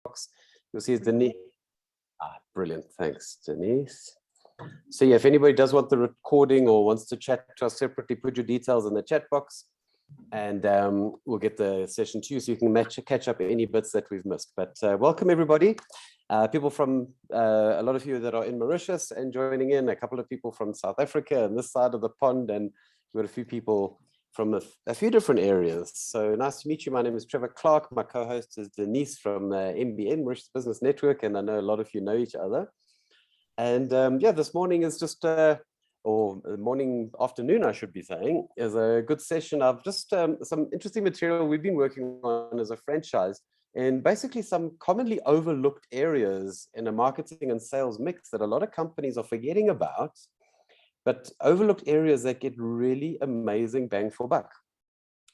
box. You'll see it's Denise. Brilliant. Thanks, Denise. So yeah, if anybody does want the recording or wants to chat to us separately, put your details in the chat box and we'll get the session to you so you can catch up any bits that we've missed. But welcome everybody. People from, a lot of you that are in Mauritius and joining in, a couple of people from South Africa and this side of the pond, and we've got a few people from a few different areas. So nice to meet you. My name is Trevor Clark. My co-host is Denise from MBN, Mauritius Business Network, and I know a lot of you know each other. And yeah, this morning is just, or morning, afternoon, I should be saying, is a good session of just some interesting material we've been working on as a franchise, and basically some commonly overlooked areas in a marketing and sales mix that a lot of companies are forgetting about, but overlooked areas that get really amazing bang for buck.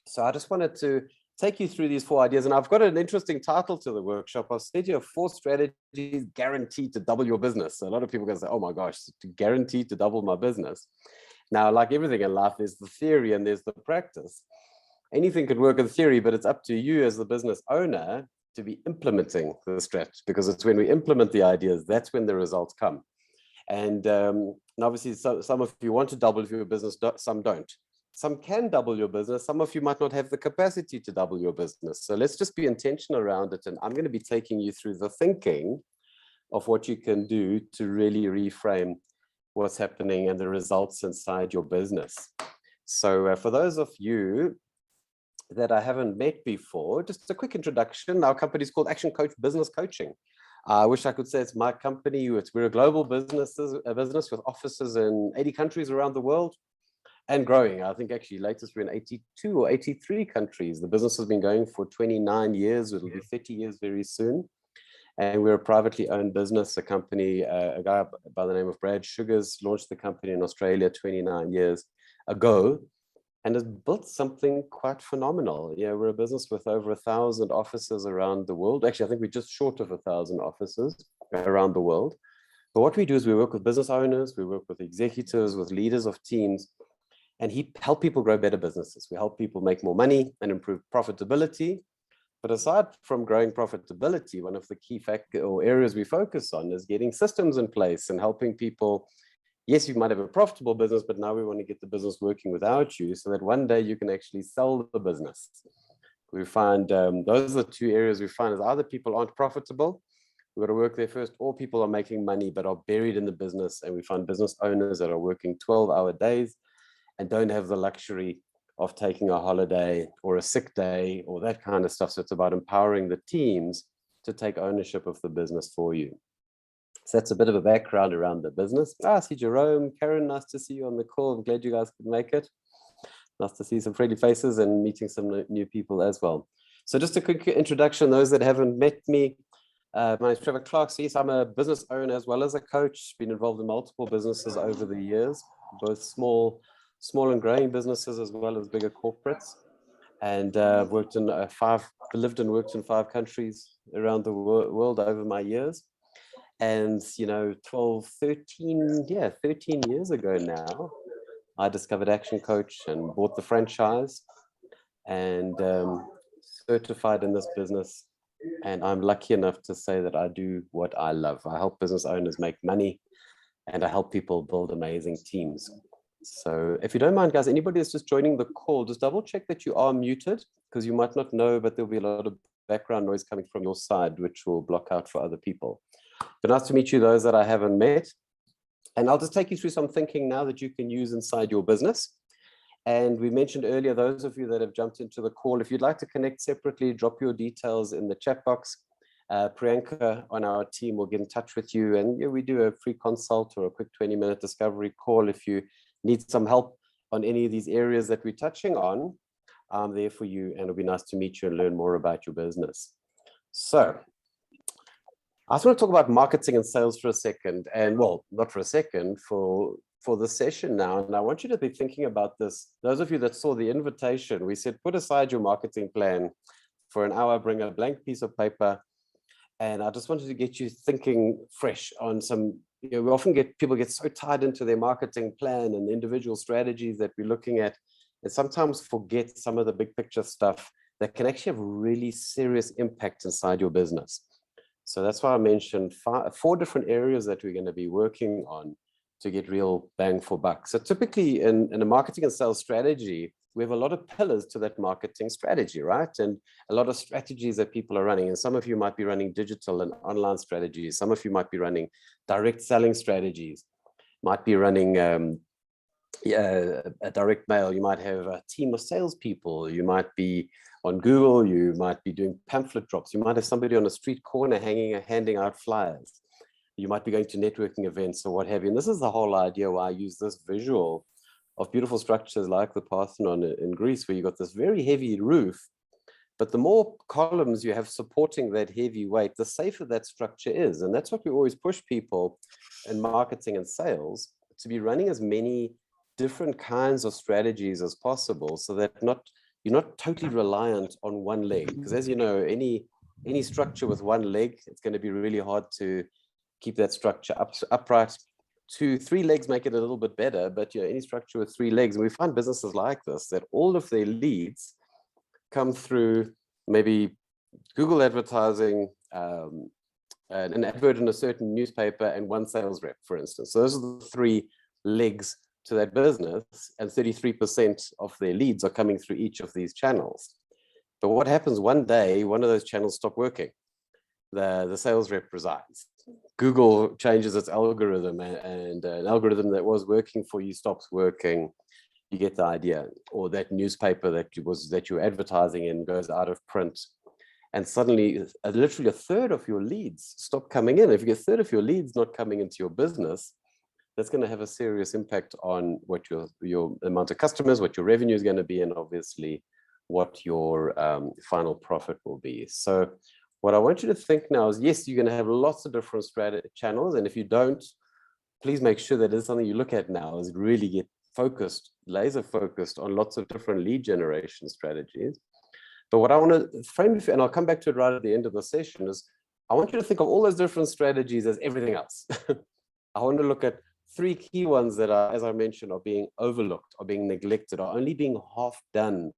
So I just wanted to take you through these 4 ideas, and I've got an interesting title to the workshop. I've said you have 4 strategies guaranteed to double your business. So a lot of people are going to say, oh my gosh, to guarantee to double my business. Now, like everything in life, there's the theory and there's the practice. Anything could work in theory, but it's up to you as the business owner to be implementing the strategy, because it's when we implement the ideas, that's when the results come. And obviously, some of you want to double your business, some don't. Some can double your business. Some of you might not have the capacity to double your business. So let's just be intentional around it. And I'm going to be taking you through the thinking of what you can do to really reframe what's happening and the results inside your business. So for those of you that I haven't met before, just a quick introduction. Our company is called Action Coach Business Coaching. I wish I could say it's my company. We're a global business with offices in 80 countries around the world and growing. I think actually latest we're in 82 or 83 countries. The business has been going for 29 years. It'll be 30 years very soon. And we're a privately owned business, a company, a guy by the name of Brad Sugars launched the company in Australia 29 years ago and has built something quite phenomenal. Yeah, we're a business with over 1,000 offices around the world. Actually, I think we're just short of 1,000 offices around the world. But what we do is we work with business owners, we work with executives, with leaders of teams, and help people grow better businesses. We help people make more money and improve profitability. But aside from growing profitability, one of the key factors or areas we focus on is getting systems in place and helping people. Yes, you might have a profitable business, but now we want to get the business working without you so that one day you can actually sell the business. We find those are the 2 areas we find is either people aren't profitable, we've got to work there first, or people are making money but are buried in the business. And we find business owners that are working 12-hour days and don't have the luxury of taking a holiday or a sick day or that kind of stuff. So it's about empowering the teams to take ownership of the business for you. So that's a bit of a background around the business. I see Jerome, Karen, nice to see you on the call. I'm glad you guys could make it. Nice to see some friendly faces and meeting some new people as well. So just a quick introduction, those that haven't met me. My name is Trevor Clark. So yes, I'm a business owner as well as a coach. Been involved in multiple businesses over the years, both small and growing businesses as well as bigger corporates. And I've lived and worked in 5 countries around the world over my years. And, 13 years ago now, I discovered Action Coach and bought the franchise and certified in this business. And I'm lucky enough to say that I do what I love. I help business owners make money and I help people build amazing teams. So if you don't mind, guys, anybody that's just joining the call, just double check that you are muted, because you might not know, but there'll be a lot of background noise coming from your side, which will block out for other people. But nice to meet you, those that I haven't met. And I'll just take you through some thinking now that you can use inside your business. And we mentioned earlier, those of you that have jumped into the call, if you'd like to connect separately, drop your details in the chat box. Priyanka on our team will get in touch with you. And we do a free consult or a quick 20-minute discovery call if you need some help on any of these areas that we're touching on. I'm there for you, and it'll be nice to meet you and learn more about your business. So I just want to talk about marketing and sales for a second, and well, not for a second, for the session now. And I want you to be thinking about this. Those of you that saw the invitation, we said, put aside your marketing plan for an hour, bring a blank piece of paper. And I just wanted to get you thinking fresh on some, we often people get so tied into their marketing plan and individual strategies that we're looking at, and sometimes forget some of the big picture stuff that can actually have really serious impact inside your business. So that's why I mentioned four different areas that we're going to be working on to get real bang for buck. So typically in a marketing and sales strategy, we have a lot of pillars to that marketing strategy, right? And a lot of strategies that people are running. And some of you might be running digital and online strategies. Some of you might be running direct selling strategies, might be running a direct mail. You might have a team of salespeople. You might be on Google. You might be doing pamphlet drops. You might have somebody on a street corner handing out flyers. You might be going to networking events or what have you. And this is the whole idea why I use this visual of beautiful structures like the Parthenon in Greece, where you got this very heavy roof. But the more columns you have supporting that heavy weight, the safer that structure is. And that's what we always push people in marketing and sales, to be running as many different kinds of strategies as possible, so that you're not totally reliant on one leg. Because as you know, any structure with one leg, it's going to be really hard to keep that structure upright. 2-3 legs make it a little bit better, but any structure with 3 legs, and we find businesses like this, that all of their leads come through maybe Google advertising, an advert in a certain newspaper, and one sales rep, for instance. So those are the 3 legs to that business, and 33% of their leads are coming through each of these channels. But what happens one day, one of those channels stop working. The sales rep resigns. Google changes its algorithm, and an algorithm that was working for you stops working. You get the idea. Or that newspaper that you're advertising in goes out of print, and suddenly literally a third of your leads stop coming in. If you get a third of your leads not coming into your business, that's going to have a serious impact on what your amount of customers, what your revenue is going to be, and obviously what your final profit will be. So what I want you to think now is, yes, you're going to have lots of different channels. And if you don't, please make sure that it's something you look at now, is really get focused, laser focused on lots of different lead generation strategies. But what I want to frame, and I'll come back to it right at the end of the session, is I want you to think of all those different strategies as everything else. I want to look at 3 key ones that are, as I mentioned, are being overlooked, are being neglected, are only being half done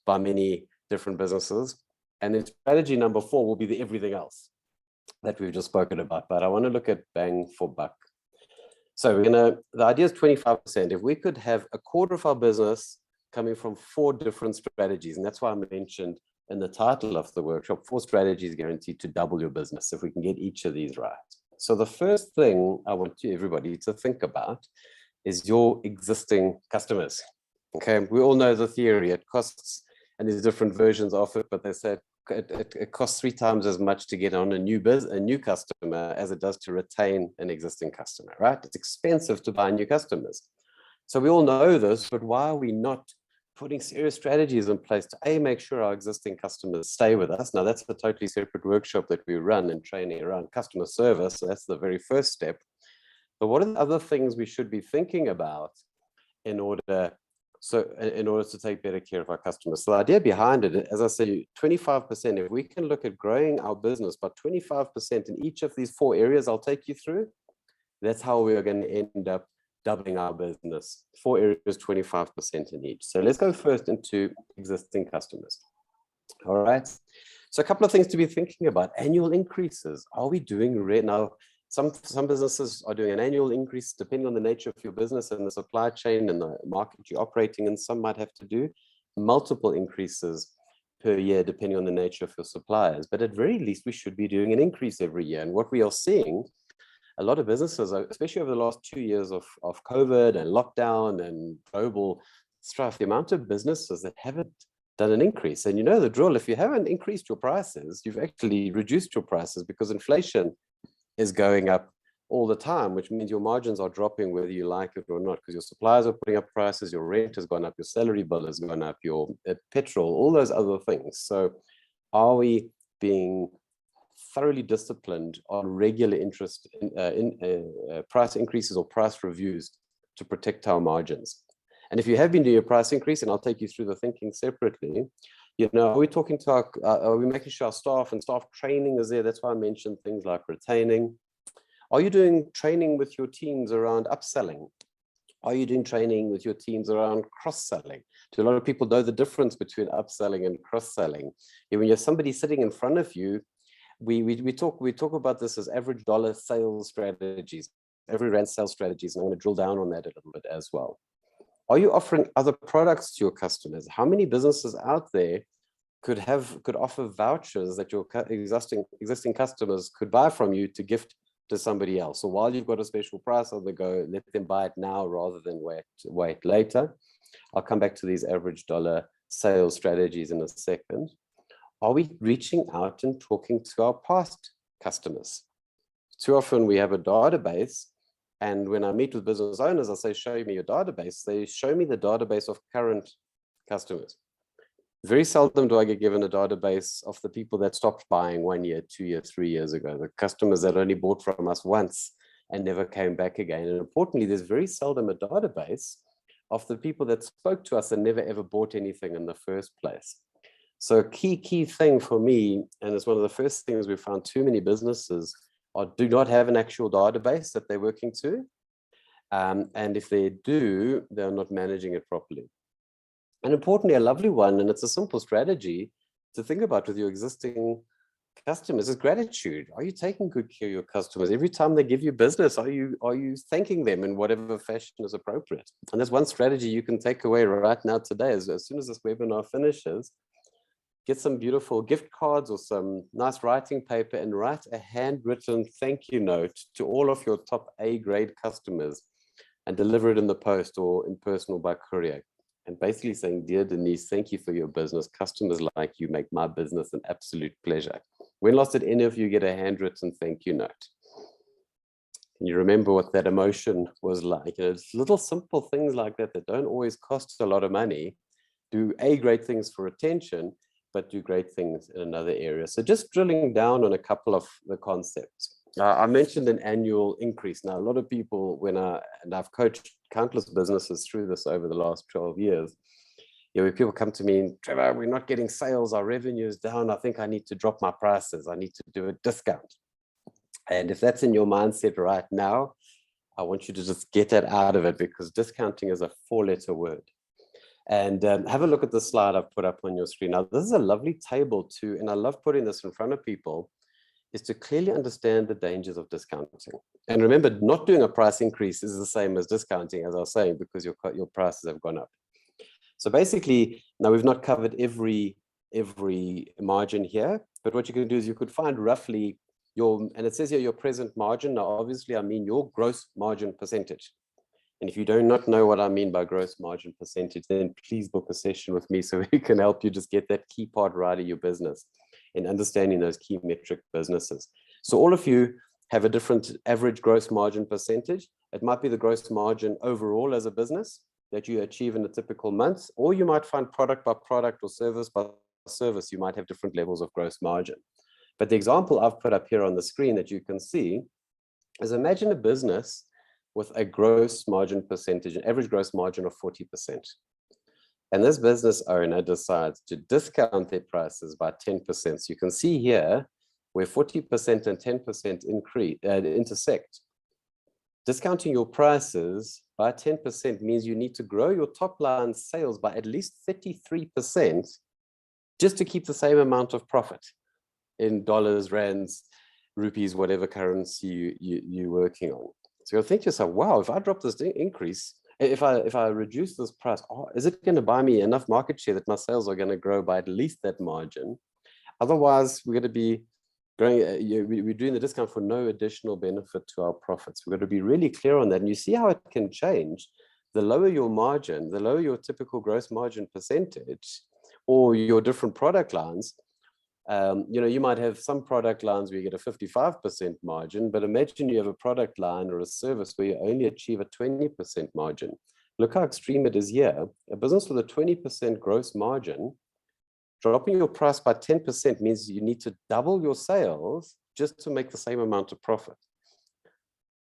by many different businesses. And then strategy number 4 will be the everything else that we've just spoken about. But I want to look at bang for buck. So the idea is 25%. If we could have a quarter of our business coming from 4 different strategies, and that's why I mentioned in the title of the workshop, 4 strategies guaranteed to double your business, if we can get each of these right. So the first thing I want everybody to think about is your existing customers. Okay, we all know the theory. It costs, and there's different versions of it, but they say it costs 3 times as much to get on a new customer as it does to retain an existing customer, right? It's expensive to buy new customers. So we all know this, but why are we not putting serious strategies in place to make sure our existing customers stay with us? Now, that's a totally separate workshop that we run and training around customer service. So that's the very first step. But what are the other things we should be thinking about in order to take better care of our customers? So the idea behind it, as I say, 25%, if we can look at growing our business by 25% in each of these 4 areas I'll take you through, that's how we are going to end up doubling our business. 4 areas, 25% in each. So let's go first into existing customers. All right. So a couple of things to be thinking about. Annual increases. Are we doing now? Some businesses are doing an annual increase depending on the nature of your business and the supply chain and the market you're operating in. Some might have to do multiple increases per year depending on the nature of your suppliers. But at very least, we should be doing an increase every year. And what we are seeing, a lot of businesses, especially over the last 2 years of COVID and lockdown and global strife, the amount of businesses that haven't done an increase. And you know the drill, if you haven't increased your prices, you've actually reduced your prices, because inflation is going up all the time, which means your margins are dropping whether you like it or not, because your suppliers are putting up prices, your rent has gone up, your salary bill has gone up, your petrol, all those other things. So are we being thoroughly disciplined on regular interest in price increases or price reviews to protect our margins? And if you have been doing a price increase, and I'll take you through the thinking separately, are we talking to are we making sure our staff and staff training is there? That's why I mentioned things like retaining. Are you doing training with your teams around upselling? Are you doing training with your teams around cross-selling? Do a lot of people know the difference between upselling and cross-selling? When you have somebody sitting in front of you, we talk about this as average dollar sales strategies, every rand sales strategies, and I want to drill down on that a little bit as well. Are you offering other products to your customers? How many businesses out there could offer vouchers that your existing customers could buy from you to gift to somebody else? So while you've got a special price on the go, let them buy it now rather than wait later. I'll come back to these average dollar sales strategies in a second. Are we reaching out and talking to our past customers? Too often we have a database, and when I meet with business owners, I say, show me your database. They show me the database of current customers. Very seldom do I get given a database of the people that stopped buying 1 year, 2 years, 3 years ago, the customers that only bought from us once and never came back again. And importantly, there's very seldom a database of the people that spoke to us and never ever bought anything in the first place. So a key thing for me, and it's one of the first things we found too many businesses do not have an actual database that they're working to. And if they do, they're not managing it properly. And importantly, a lovely one, and it's a simple strategy to think about with your existing customers, is gratitude. Are you taking good care of your customers? Every time they give you business, are you thanking them in whatever fashion is appropriate? And there's one strategy you can take away right now today. As soon as this webinar finishes, get some beautiful gift cards or some nice writing paper and write a handwritten thank you note to all of your top A grade customers and deliver it in the post or in person or by courier. And basically saying, dear Denise, thank you for your business. Customers like you make my business an absolute pleasure. When last did any of you get a handwritten thank you note? Can you remember what that emotion was like? It's little simple things like that that don't always cost a lot of money, do great things for attention, but do great things in another area. So just drilling down on a couple of the concepts. I mentioned an annual increase. Now, a lot of people, and I've coached countless businesses through this over the last 12 years, when people come to me, Trevor, we're not getting sales, our revenue is down, I think I need to drop my prices, I need to do a discount. And if that's in your mindset right now, I want you to just get that out of it, because discounting is a 4-letter word. And have a look at the slide I've put up on your screen. Now, this is a lovely table too, and I love putting this in front of people, is to clearly understand the dangers of discounting. And remember, not doing a price increase is the same as discounting, as I was saying, because your prices have gone up. So basically, now we've not covered every margin here, but what you can do is you could find roughly and it says here your present margin. Now, obviously, I mean your gross margin percentage. And if you do not know what I mean by gross margin percentage, then please book a session with me so we can help you just get that key part right of your business and understanding those key metric businesses. So all of you have a different average gross margin percentage. It might be the gross margin overall as a business that you achieve in a typical month, or you might find product by product or service by service, you might have different levels of gross margin. But the example I've put up here on the screen that you can see is, imagine a business with a gross margin percentage, an average gross margin of 40%. And this business owner decides to discount their prices by 10%. So you can see here where 40% and 10% intersect. Discounting your prices by 10% means you need to grow your top line sales by at least 33% just to keep the same amount of profit in dollars, rands, rupees, whatever currency you're working on. So you'll think to yourself, wow, if I drop this increase, if I reduce this price, is it going to buy me enough market share that my sales are going to grow by at least that margin? Otherwise, we're going to be growing, we're doing the discount for no additional benefit to our profits. We've got to be really clear on that. And you see how it can change. The lower your margin, the lower your typical gross margin percentage, or your different product lines, you might have some product lines where you get a 55% margin, but imagine you have a product line or a service where you only achieve a 20% margin. Look how extreme it is here. A business with a 20% gross margin, dropping your price by 10% means you need to double your sales just to make the same amount of profit.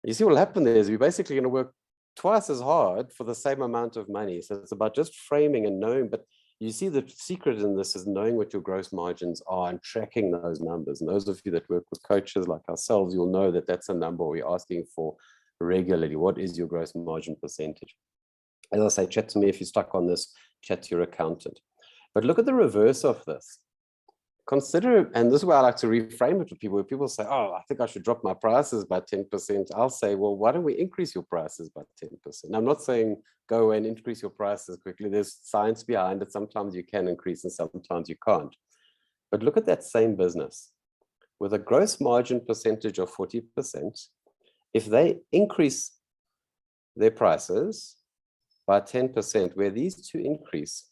You see what will happen there is we're basically going to work twice as hard for the same amount of money. So it's about just framing and knowing, but you see the secret in this is knowing what your gross margins are and tracking those numbers. And those of you that work with coaches like ourselves, you'll know that that's a number we're asking for regularly. What is your gross margin percentage? As I say, chat to me if you're stuck on this, chat to your accountant. But look at the reverse of this. consider, and this is where I like to reframe it with people. When people say, oh, I think I should drop my prices by 10%, I'll say, well, why don't we increase your prices by 10%? I'm not saying go away and increase your prices quickly. There's science behind it. Sometimes you can increase and sometimes you can't. But look at that same business with a gross margin percentage of 40%. If they increase their prices by 10%, where these two increase,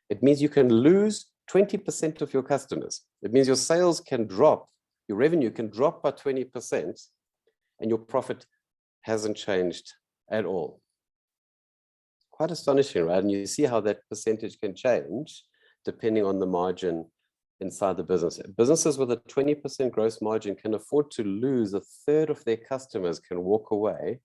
it means you can lose 20% of your customers. It means your sales can drop, your revenue can drop by 20%, and your profit hasn't changed at all. Quite astonishing, right? And you see how that percentage can change depending on the margin inside the business. Businesses with a 20% gross margin can afford to lose a third of their customers, can walk away,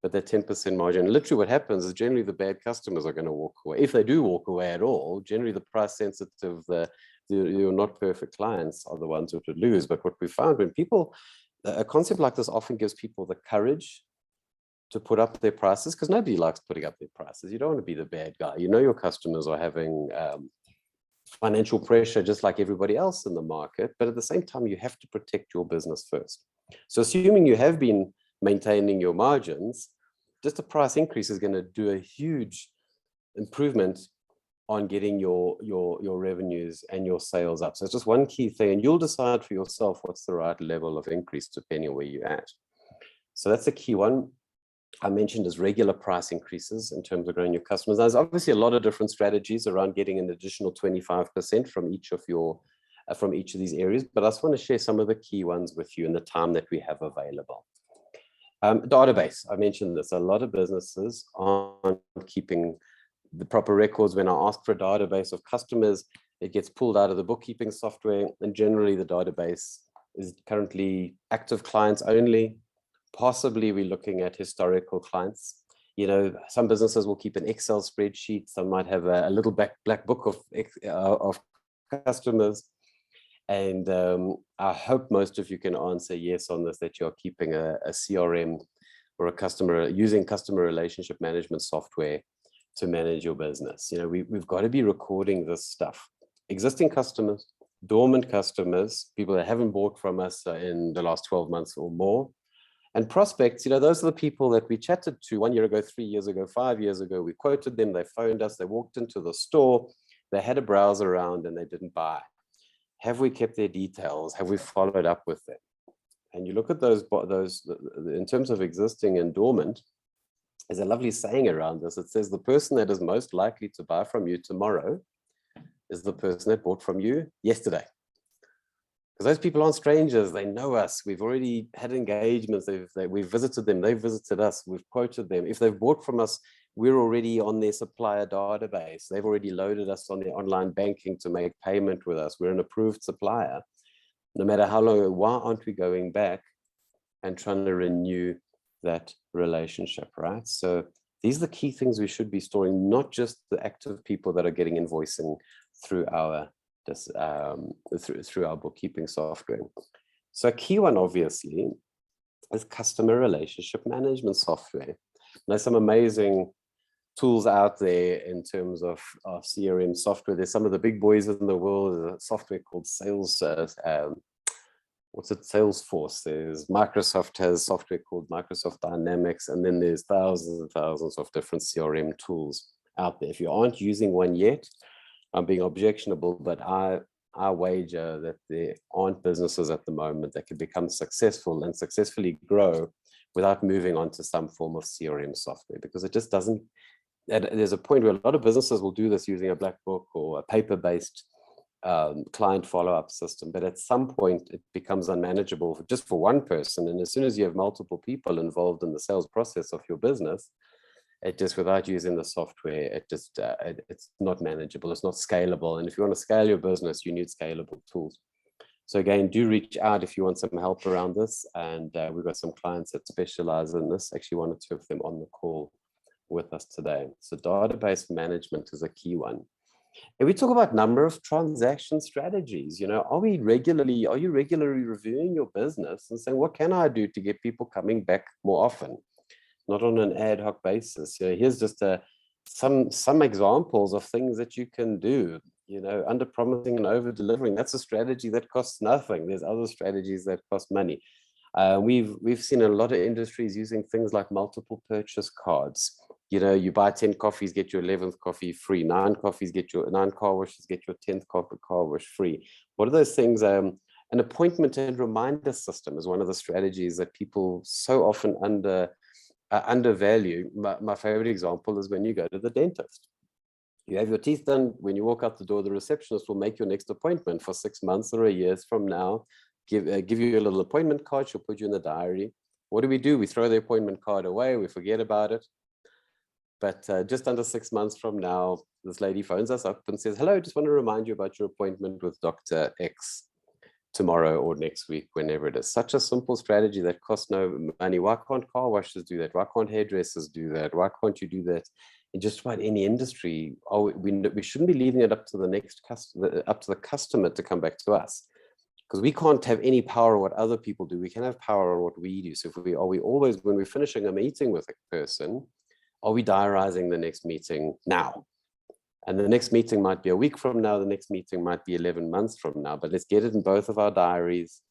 but that 10% margin, literally what happens is generally the bad customers are going to walk away. If they do walk away at all, generally the price sensitive, your not perfect clients are the ones who would lose. But what we found when people, a concept like this often gives people the courage to put up their prices, because nobody likes putting up their prices. You don't want to be the bad guy. You know your customers are having financial pressure just like everybody else in the market, but at the same time, you have to protect your business first. So assuming you have been maintaining your margins, just a price increase is going to do a huge improvement on getting your revenues and your sales up. So it's just one key thing, and you'll decide for yourself what's the right level of increase depending on where you're at. So that's a key one. I mentioned is regular price increases in terms of growing your customers. There's obviously a lot of different strategies around getting an additional 25% from each of these areas, but I just want to share some of the key ones with you in the time that we have available. Database, I mentioned this. A lot of businesses aren't keeping the proper records. When I ask for a database of customers, it gets pulled out of the bookkeeping software, and generally the database is currently active clients only. Possibly we're looking at historical clients. You know, some businesses will keep an Excel spreadsheet. Some might have a little black book of customers. And I hope most of you can answer yes on this, that you're keeping a CRM or using customer relationship management software to manage your business. You know, we've got to be recording this stuff. Existing customers, dormant customers, people that haven't bought from us in the last 12 months or more. And prospects, you know, those are the people that we chatted to 1 year ago, 3 years ago, 5 years ago. We quoted them, they phoned us, they walked into the store, they had a browse around and they didn't buy. Have we kept their details? Have we followed up with them? And you look at those in terms of existing and dormant, there's a lovely saying around this. It says the person that is most likely to buy from you tomorrow is the person that bought from you yesterday. Because those people aren't strangers, they know us. We've already had engagements, we've visited them, they've visited us, we've quoted them. If they've bought from us, we're already on their supplier database. They've already loaded us on their online banking to make payment with us. We're an approved supplier. No matter how long, why aren't we going back and trying to renew that relationship, right? So these are the key things we should be storing, not just the active people that are getting invoicing through our through our bookkeeping software. So a key one, obviously, is customer relationship management software. There's some amazing tools out there in terms of CRM software. There's some of the big boys in the world. There's a software called Salesforce. There's Microsoft has software called Microsoft Dynamics, and then there's thousands and thousands of different CRM tools out there. If you aren't using one yet, I'm being objectionable, but I wager that there aren't businesses at the moment that can become successful and successfully grow without moving on to some form of CRM software, because it just doesn't. There's a point where a lot of businesses will do this using a black book or a paper-based client follow-up system, but at some point it becomes unmanageable just for one person. And as soon as you have multiple people involved in the sales process of your business, it just, without using the software, it's not manageable, it's not scalable. And if you want to scale your business, you need scalable tools. So again, do reach out if you want some help around this. And we've got some clients that specialize in this, actually 1 or 2 of them on the call with us today. So database management is a key one. And we talk about number of transaction strategies. You know, are you regularly reviewing your business and saying, what can I do to get people coming back more often? Not on an ad hoc basis. You know, here's just some examples of things that you can do. under promising and over delivering. That's a strategy that costs nothing. There's other strategies that cost money. We've seen a lot of industries using things like multiple purchase cards. You buy 10 coffees, get your 11th coffee free. 9 coffees, get your 9 car washes, get your 10th car wash free. What are those things? An appointment and reminder system is one of the strategies that people so often undervalue. My favorite example is when you go to the dentist. You have your teeth done. When you walk out the door, the receptionist will make your next appointment for 6 months or a year from now. Give you a little appointment card. She'll put you in the diary. What do? We throw the appointment card away. We forget about it. But just under 6 months from now, this lady phones us up and says, hello, just want to remind you about your appointment with Dr. X tomorrow or next week, whenever it is. Such a simple strategy that costs no money. Why can't car washers do that? Why can't hairdressers do that? Why can't you do that in just about any industry? We shouldn't be leaving it up to the customer to come back to us, because we can't have any power on what other people do. We can have power on what we do. So are we always, when we're finishing a meeting with a person, are we diarizing the next meeting now? And the next meeting might be a week from now. The next meeting might be 11 months from now. But let's get it in both of our diaries,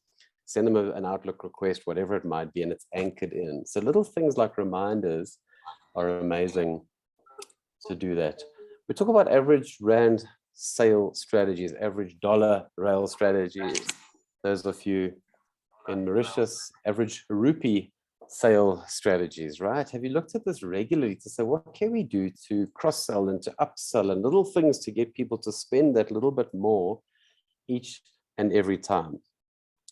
send them an Outlook request, whatever it might be, and it's anchored in. So little things like reminders are amazing to do that. We talk about average Rand sale strategies, average dollar rail strategies. There's a few in Mauritius, average rupee sale strategies, right? Have you looked at this regularly to say, what can we do to cross-sell and to upsell and little things to get people to spend that little bit more each and every time?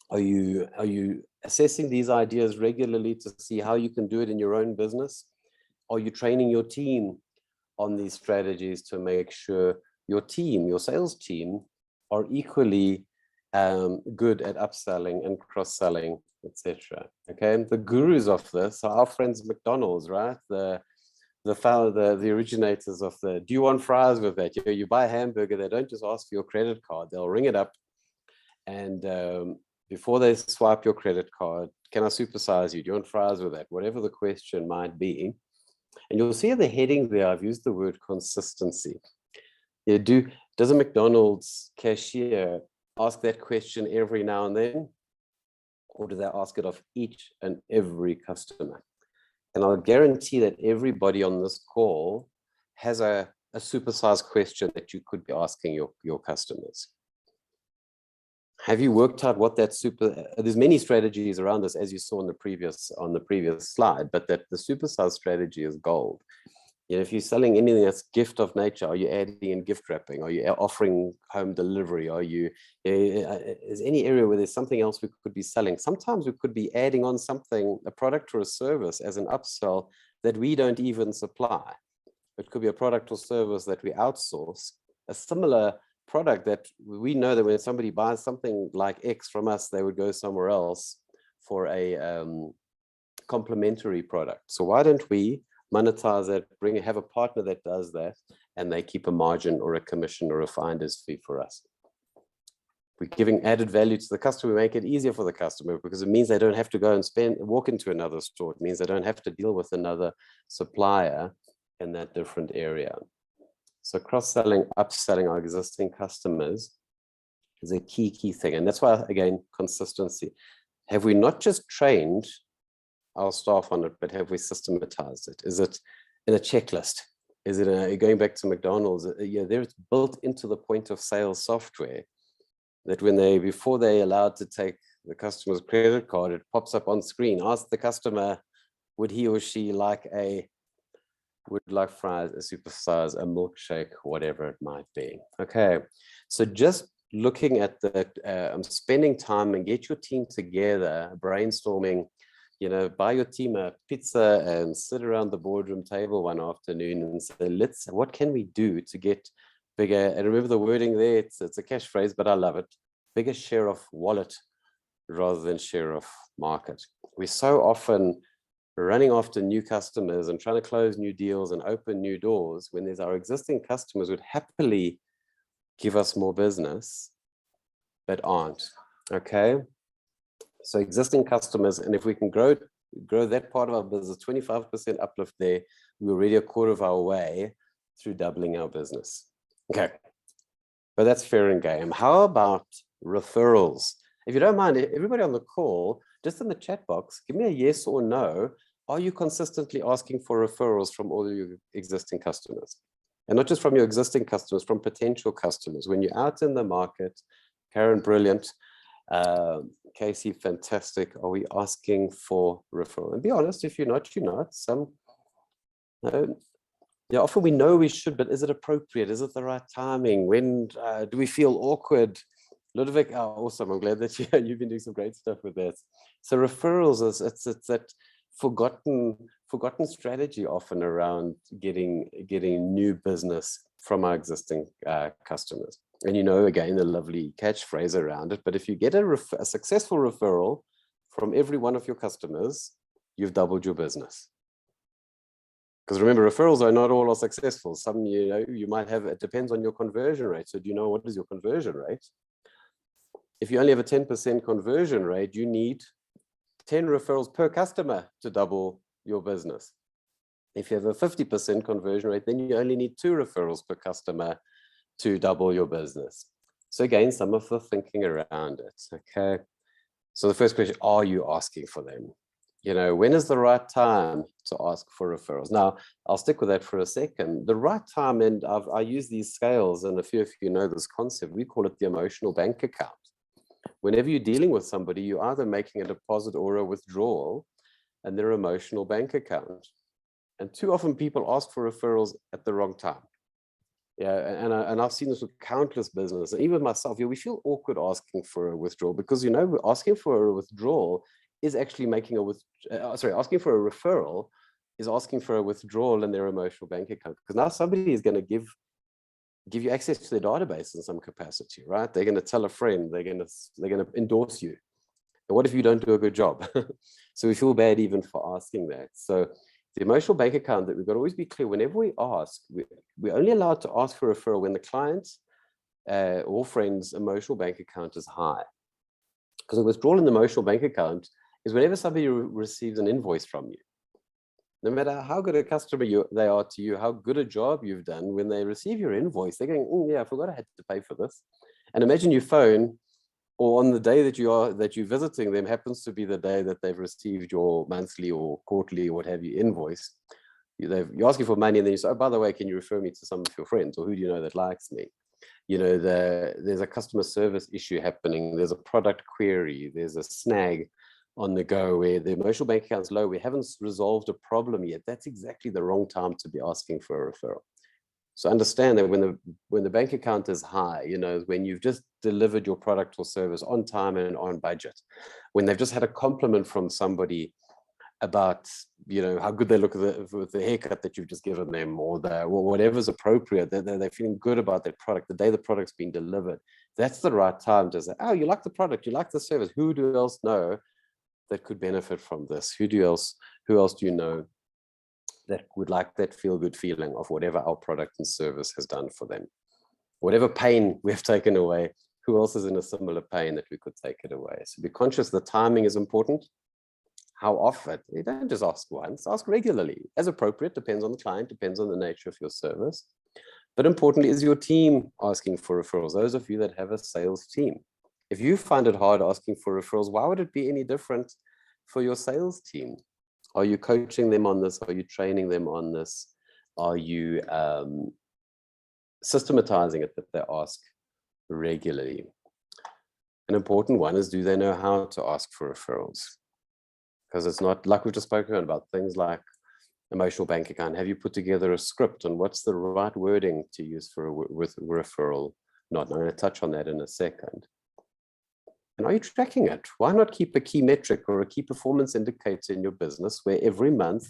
Are you assessing these ideas regularly to see how you can do it in your own business? Are you training your team on these strategies to make sure your team, your sales team, are equally good at upselling and cross-selling, etc. Okay, the gurus of this are our friends McDonald's, right? The originators of the, do you want fries with that? You buy a hamburger, they don't just ask for your credit card, they'll ring it up, and before they swipe your credit card, can I supersize you? Do you want fries with that? Whatever the question might be. And you'll see at the heading there, I've used the word consistency. Does a McDonald's cashier ask that question every now and then? Or do they ask it of each and every customer? And I'll guarantee that everybody on this call has a supersized question that you could be asking your customers. Have you worked out what that there's many strategies around this, as you saw on the previous slide, but that the supersized strategy is gold. If you're selling anything that's gift of nature, are you adding in gift wrapping? Are you offering home delivery? Is any area where there's something else we could be selling? Sometimes we could be adding on something, a product or a service as an upsell that we don't even supply. It could be a product or service that we outsource, a similar product that we know that when somebody buys something like X from us, they would go somewhere else for a complementary product. So why don't we monetize that, have a partner that does that, and they keep a margin or a commission or a finder's fee for us. We're giving added value to the customer. We make it easier for the customer because it means they don't have to go and walk into another store. It means they don't have to deal with another supplier in that different area. So cross-selling, upselling our existing customers is a key thing. And that's why, again, consistency. Have we not just trained our staff on it, but have we systematized it? Is it in a checklist? Is it going back to McDonald's? There's built into the point of sale software that before they allowed to take the customer's credit card, it pops up on screen. Ask the customer, would he or she like fries, a supersize, a milkshake, whatever it might be. Okay, so just looking at the spending time and get your team together, brainstorming, buy your team a pizza and sit around the boardroom table one afternoon and say, what can we do to get bigger? And remember the wording there, it's a cash phrase, but I love it. Bigger share of wallet rather than share of market. We're so often running after new customers and trying to close new deals and open new doors when there's our existing customers would happily give us more business, but aren't. Okay. So existing customers, and if we can grow that part of our business, 25% uplift there, we're already a quarter of our way through doubling our business. Okay. but that's fair and game. How about referrals? If you don't mind, everybody on the call, just in the chat box, give me a yes or no. Are you consistently asking for referrals from all your existing customers? And not just from your existing customers, from potential customers. When you're out in the market, Karen, brilliant. Casey, fantastic. Are we asking for referral? And be honest, if you're not, you're not. Some, yeah, often we know we should, but is it appropriate? Is it the right timing? When do we feel awkward? Ludwig, awesome. I'm glad that you've been doing some great stuff with that. So referrals, it's that forgotten strategy often around getting new business from our existing customers. And again, the lovely catchphrase around it. But if you get a successful referral from every one of your customers, you've doubled your business. Because remember, referrals are not all successful. Some, you might have, it depends on your conversion rate. So do you know what is your conversion rate? If you only have a 10% conversion rate, you need 10 referrals per customer to double your business. If you have a 50% conversion rate, then you only need 2 referrals per customer to double your business. So again, some of the thinking around it. Okay. So the first question, are you asking for them? When is the right time to ask for referrals? Now, I'll stick with that for a second. The right time, and I use these scales, and a few of you know this concept, we call it the emotional bank account. Whenever you're dealing with somebody, you're either making a deposit or a withdrawal, and their emotional bank account. And too often people ask for referrals at the wrong time. Yeah, and I've seen this with countless businesses, and even myself. We feel awkward asking for a withdrawal because asking for a withdrawal is actually making asking for a referral is asking for a withdrawal in their emotional bank account, because now somebody is going to give you access to their database in some capacity, right? They're going to tell a friend, they're going to endorse you. And what if you don't do a good job? So we feel bad even for asking that. So the emotional bank account, that we've got to always be clear, whenever we ask, we're only allowed to ask for a referral when the client's or friend's emotional bank account is high. Because a withdrawal in the emotional bank account is whenever somebody receives an invoice from you. No matter how good a customer they are to you, how good a job you've done, when they receive your invoice, they're going, oh yeah, I forgot I had to pay for this. And imagine you phone, or on the day that you're visiting them happens to be the day that they've received your monthly or quarterly or what have you invoice. You're asking for money, and then you say, oh, by the way, can you refer me to some of your friends, or who do you know that likes me? There's a customer service issue happening, there's a product query, there's a snag on the go where the emotional bank account's low, we haven't resolved a problem yet. That's exactly the wrong time to be asking for a referral. So understand that when the bank account is high, when you've just delivered your product or service on time and on budget, when they've just had a compliment from somebody about how good they look with the haircut that you've just given them, or whatever's appropriate, they're feeling good about their product the day the product's been delivered. That's the right time to say, oh, you like the product, you like the service, who do else know that could benefit from this? Who else do you know that would like that feel-good feeling of whatever our product and service has done for them? Whatever pain we have taken away, who else is in a similar pain that we could take it away? So be conscious the timing is important. How often? You don't just ask once, ask regularly. As appropriate, depends on the client, depends on the nature of your service. But importantly, is your team asking for referrals? Those of you that have a sales team. If you find it hard asking for referrals, why would it be any different for your sales team? Are you coaching them on this? Are you training them on this? Are you systematizing it that they ask regularly? An important one is, do they know how to ask for referrals? Because it's not like we've just spoken about things like emotional bank account. Have you put together a script on what's the right wording to use with referral? I'm going to touch on that in a second. And are you tracking it? Why not keep a key metric or a key performance indicator in your business where every month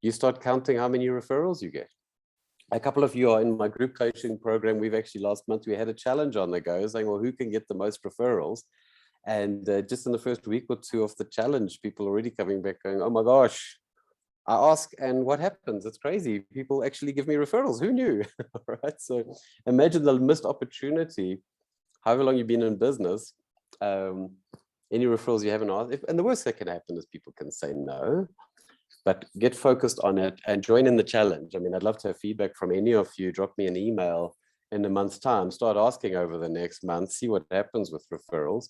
you start counting how many referrals you get? A couple of you are in my group coaching program. We've actually last month, we had a challenge on the go saying, well, who can get the most referrals? And just in the first week or two of the challenge, people already coming back going, oh my gosh, I ask, and what happens? It's crazy. People actually give me referrals. Who knew? Right? So imagine the missed opportunity, however long you've been in business, any referrals you haven't asked. And the worst that can happen is people can say no, but get focused on it and join in the challenge. I mean, I'd love to have feedback from any of you. Drop me an email in a month's time, start asking over the next month, see what happens with referrals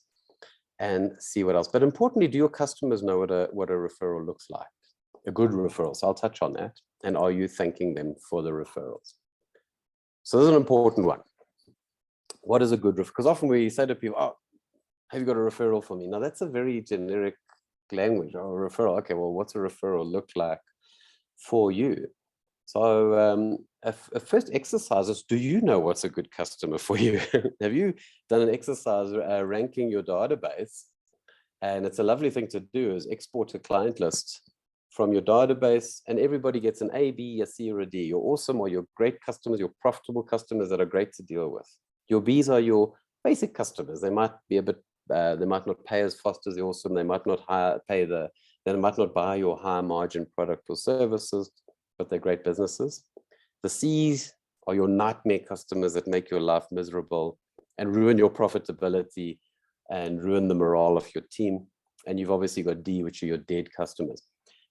and see what else. But importantly, do your customers know what a referral looks like? A good referral. So I'll touch on that. And are you thanking them for the referrals? So this is an important one. What is a good referral? Because often we say to people, oh, have you got a referral for me? Now that's a very generic language, or a referral. Okay, well, what's a referral look like for you? So a first exercise is, do you know what's a good customer for you? Have you done an exercise ranking your database? And it's a lovely thing to do, is export a client list from your database, and everybody gets an A, B, a C, or a D. Your awesome or your great customers, your profitable customers that are great to deal with. Your Bs are your basic customers. They might be a bit, they might not pay as fast as the awesome. They might not they might not buy your high margin product or services, but they're great businesses. The C's are your nightmare customers that make your life miserable and ruin your profitability and ruin the morale of your team. And you've obviously got D, which are your dead customers.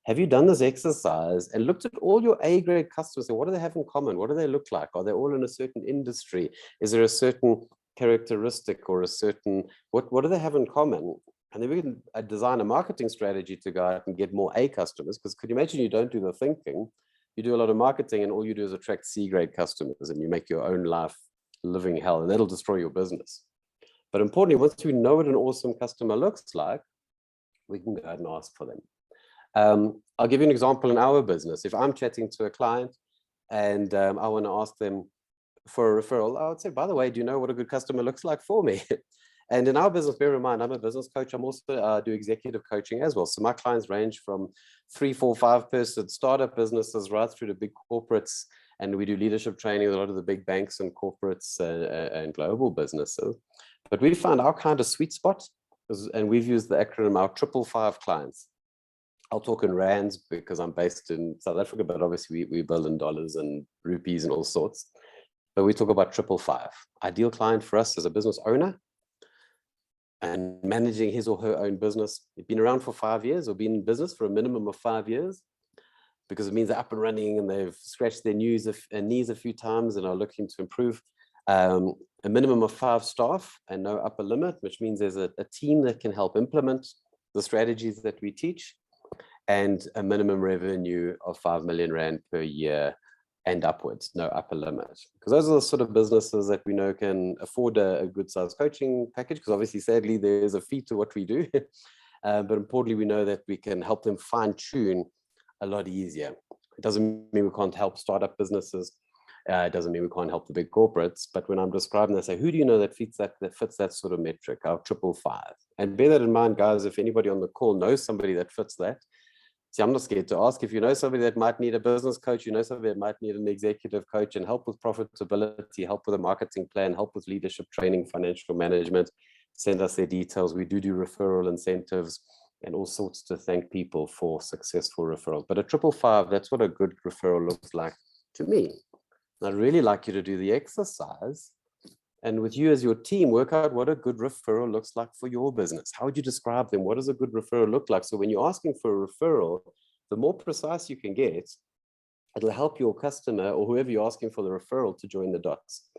Have you done this exercise and looked at all your A-grade customers? What do they have in common? What do they look like? Are they all in a certain industry? Is there a certain characteristic or a certain, what do they have in common? And then we can design a marketing strategy to go out and get more A customers, because could you imagine you don't do the thinking, you do a lot of marketing and all you do is attract C-grade customers and you make your own life living hell, and that'll destroy your business. But importantly, once we know what an awesome customer looks like, we can go ahead and ask for them. I'll give you an example in our business. If I'm chatting to a client and I want to ask them for a referral, I would say, by the way, do you know what a good customer looks like for me? And in our business, bear in mind, I'm a business coach. I'm also do executive coaching as well. So my clients range from 3, 4, 5-person startup businesses right through to big corporates. And we do leadership training with a lot of the big banks and corporates and global businesses. But we found our kind of sweet spot, and we've used the acronym, our 555 clients. I'll talk in rands because I'm based in South Africa, but obviously we bill in dollars and rupees and all sorts. But we talk about 555. Ideal client for us as a business owner and managing his or her own business. They've been around for 5 years or been in business for a minimum of 5 years, because it means they're up and running and they've scratched their knees a few times and are looking to improve. A minimum of 5 staff and no upper limit, which means there's a team that can help implement the strategies that we teach, and a minimum revenue of 5 million Rand per year and upwards, no upper limit. Because those are the sort of businesses that we know can afford a good sized coaching package, because obviously, sadly, there's a fee to what we do. But importantly, we know that we can help them fine tune a lot easier. It doesn't mean we can't help startup businesses. It doesn't mean we can't help the big corporates. But when I'm describing, I say, who do you know that fits that sort of metric, our 555? And bear that in mind, guys, if anybody on the call knows somebody that fits that, see, I'm not scared to ask. If you know somebody that might need a business coach, you know somebody that might need an executive coach and help with profitability, help with a marketing plan, help with leadership training, financial management, send us their details. We do referral incentives and all sorts to thank people for successful referrals. But a 555, that's what a good referral looks like to me. And I'd really like you to do the exercise, and with you as your team, work out what a good referral looks like for your business. How would you describe them? What does a good referral look like? So when you're asking for a referral, the more precise you can get, it'll help your customer or whoever you're asking for the referral to join the dots.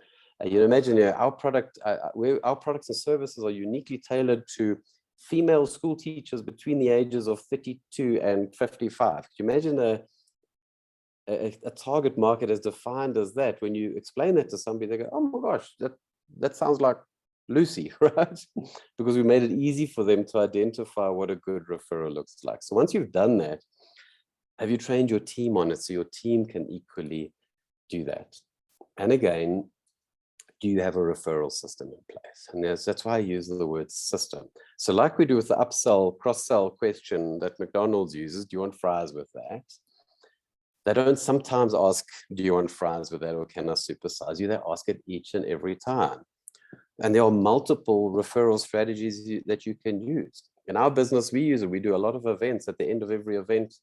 You imagine our products and services are uniquely tailored to female school teachers between the ages of 32 and 55. Could you imagine a target market as defined as that? When you explain that to somebody, they go, oh my gosh, that sounds like Lucy, right? Because we made it easy for them to identify what a good referral looks like. So once you've done that, have you trained your team on it so your team can equally do that? And again, do you have a referral system in place? And that's why I use the word system. So like we do with the upsell, cross-sell question that McDonald's uses, do you want fries with that? They don't sometimes ask, do you want fries with that, or can I supersize you? They ask it each and every time. And there are multiple referral strategies that you can use. In our business, we use it. We do a lot of events. At the end of every event,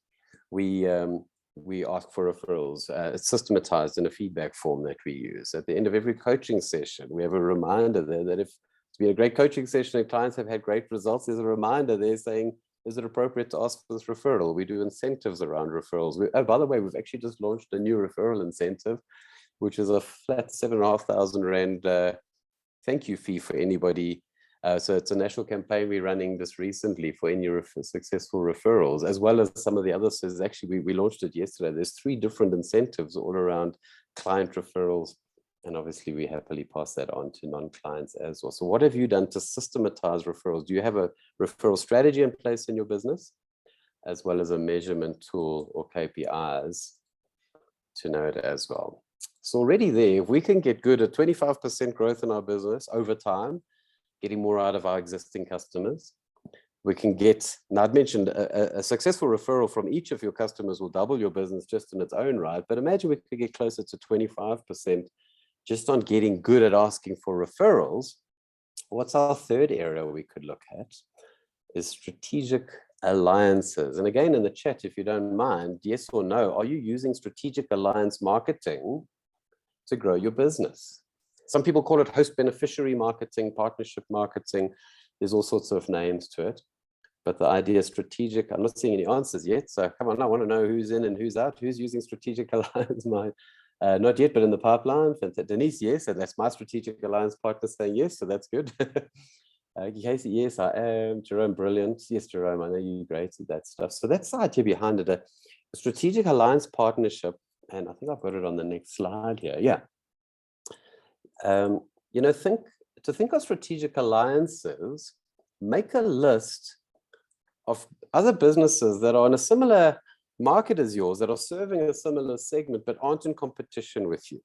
we ask for referrals. It's systematized in a feedback form that we use. At the end of every coaching session, we have a reminder there that if it's been a great coaching session and clients have had great results, there's a reminder there saying, is it appropriate to ask for this referral? We do incentives around referrals. Oh, by the way, we've actually just launched a new referral incentive. which is a flat 7,500 Rand thank you fee for anybody. So it's a national campaign we're running this recently for any successful referrals, as well as some of the others. So actually, we launched it yesterday. There's 3 different incentives all around client referrals. And obviously, we happily pass that on to non-clients as well. So what have you done to systematize referrals? Do you have a referral strategy in place in your business, as well as a measurement tool or KPIs to know it as well? So already there, if we can get good at 25% growth in our business over time, getting more out of our existing customers, we can get, now I'd mentioned a successful referral from each of your customers will double your business just in its own right. But imagine we could get closer to 25% just on getting good at asking for referrals. What's our third area we could look at is strategic alliances. And again, in the chat, if you don't mind, yes or no, are you using strategic alliance marketing to grow your business? Some people call it host beneficiary marketing, partnership marketing. There's all sorts of names to it. But the idea is strategic. I'm not seeing any answers yet. So come on, I want to know who's in and who's out. Who's using strategic alliance? Not yet, but in the pipeline. Denise, yes. And that's my strategic alliance partner saying yes. So that's good. Casey, yes, I am. Jerome, brilliant. Yes, Jerome, I know you're great at that stuff. So that's the idea behind it. A strategic alliance partnership. And I think I've got it on the next slide here. Yeah. You know, think of strategic alliances, make a list of other businesses that are in a similar market as yours, that are serving a similar segment, but aren't in competition with you.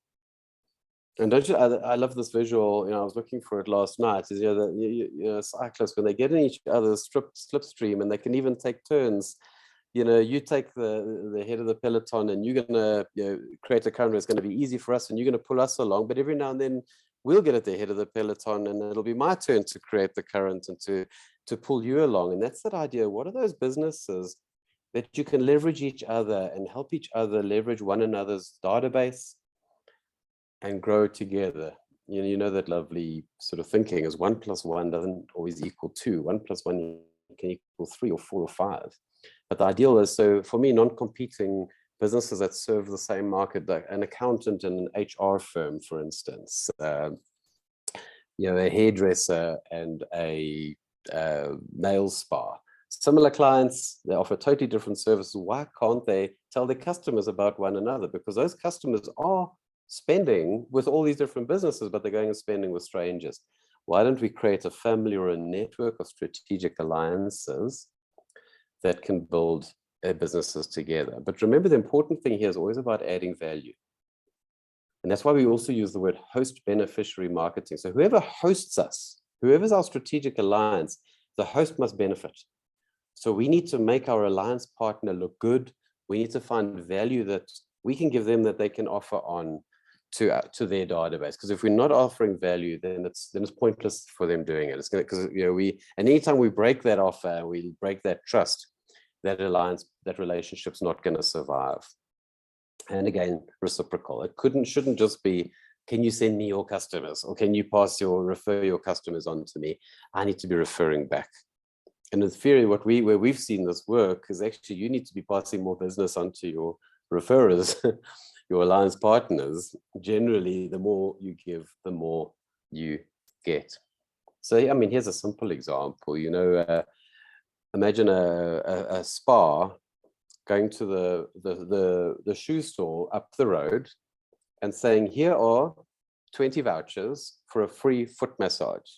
And don't you, I love this visual, you know, I was looking for it last night, is, you know, cyclists, when they get in each other's slipstream, and they can even take turns. You know, you take the head of the peloton, and you're going to, you know, create a current where it's going to be easy for us, and you're going to pull us along. But every now and then we'll get at the head of the peloton, and it'll be my turn to create the current and to pull you along. And that's that idea. What are those businesses that you can leverage each other and help each other leverage one another's database and grow together? You know that lovely sort of thinking is 1 + 1 doesn't always equal 2. 1 + 1 can equal 3 or 4 or 5. But the ideal is, so for me, non-competing businesses that serve the same market, like an accountant and an HR firm, for instance, you know, a hairdresser and a nail spa. Similar clients, they offer totally different services. Why can't they tell their customers about one another? Because those customers are spending with all these different businesses, but they're going and spending with strangers. Why don't we create a family or a network of strategic alliances that can build businesses together? But remember, the important thing here is always about adding value. And that's why we also use the word host beneficiary marketing. So whoever hosts us, whoever's our strategic alliance, the host must benefit. So we need to make our alliance partner look good. We need to find value that we can give them that they can offer on to their database. Because if we're not offering value, then it's pointless for them doing it. It's going to, because, you know, and anytime we break that offer, we break that trust, that alliance, that relationship's not going to survive. And again, reciprocal. It shouldn't just be, can you send me your customers, or can you refer your customers on to me? I need to be referring back. And in theory, where we've seen this work is actually you need to be passing more business onto your referrers, your alliance partners. Generally, the more you give, the more you get. So, I mean, here's a simple example. You know, imagine a spa going to the shoe store up the road and saying, here are 20 vouchers for a free foot massage.